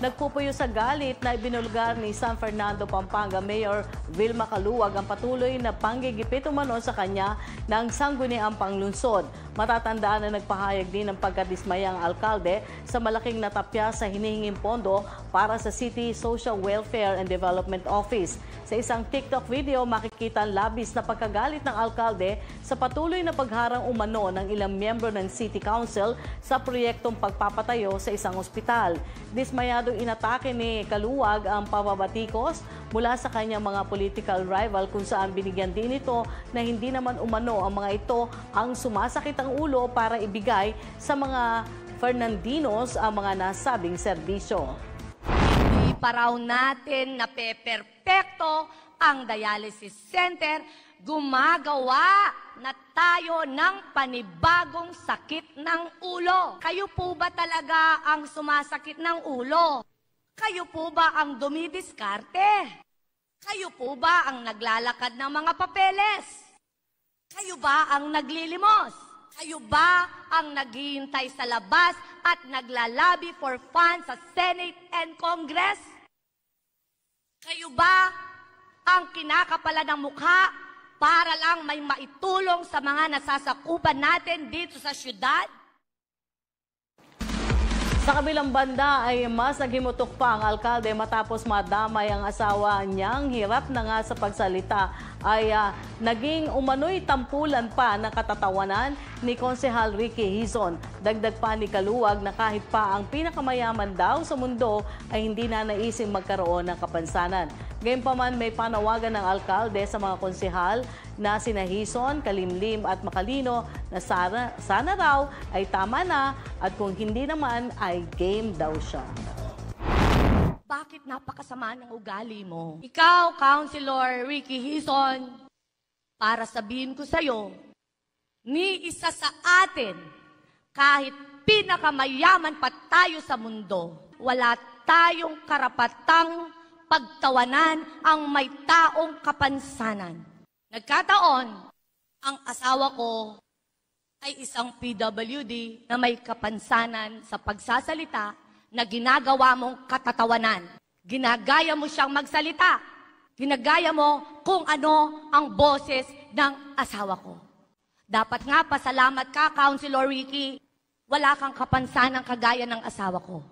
Nagpupuyo sa galit na ibinulgar ni San Fernando, Pampanga Mayor Vilma Caluwag ang patuloy na panggigipit umano sa kanya ng sangguniang panglungsod. Matatandaan na nagpahayag din ng pagkadismaya ang alkalde sa malaking natapya sa hinihinging pondo para sa City Social Welfare and Development Office. Sa isang TikTok video, makikita ang labis na pagkagalit ng alkalde sa patuloy na pagharang umano ng ilang miyembro ng City Council sa proyektong pagpapatayo sa isang ospital. Dismayadong inatake ni Caluwag ang pababatikos mula sa kanyang mga political rival kung saan binigyan din ito na hindi naman umano ang mga ito ang sumasakit ang ulo para ibigay sa mga Fernandinos ang mga nasabing serbisyo. Hindi pa raw natin napeperpekto ang dialysis center, gumagawa na tayo ng panibagong sakit ng ulo. Kayo po ba talaga ang sumasakit ng ulo? Kayo po ba ang dumidiskarte? Kayo po ba ang naglalakad ng mga papeles? Kayo ba ang naglilimos? Kayo ba ang naghihintay sa labas at naglalabi for funds sa Senate and Congress? Kayo ba ang kinakapalan ng mukha para lang may maitulong sa mga nasasakupan natin dito sa syudad? Sa kabilang banda ay mas naghimutok pa ang alkalde matapos madamay ang asawa niyang hirap na nga sa pagsalita ay naging umano'y tampulan pa ng katatawanan ni Konsehal Ricky Hizon. Dagdag pa ni Caluwag na kahit pa ang pinakamayaman daw sa mundo ay hindi na naising magkaroon ng kapansanan. Gayunpaman may panawagan ng alkalde sa mga konsehal na sina Hizon, Kalimlim at Macalino na sana raw ay tama na at kung hindi naman ay game daw siya. Bakit napakasama ng ugali mo? Ikaw, Councilor Ricky Hizon, para sabihin ko sa'yo, ni isa sa atin, kahit pinakamayaman pa tayo sa mundo, wala tayong karapatang pagtawanan ang may taong kapansanan. Nagkataon, ang asawa ko ay isang PWD na may kapansanan sa pagsasalita na ginagawa mong katatawanan. Ginagaya mo siyang magsalita. Ginagaya mo kung ano ang boses ng asawa ko. Dapat nga pasalamat ka, Councilor Ricky, wala kang kapansanan kagaya ng asawa ko.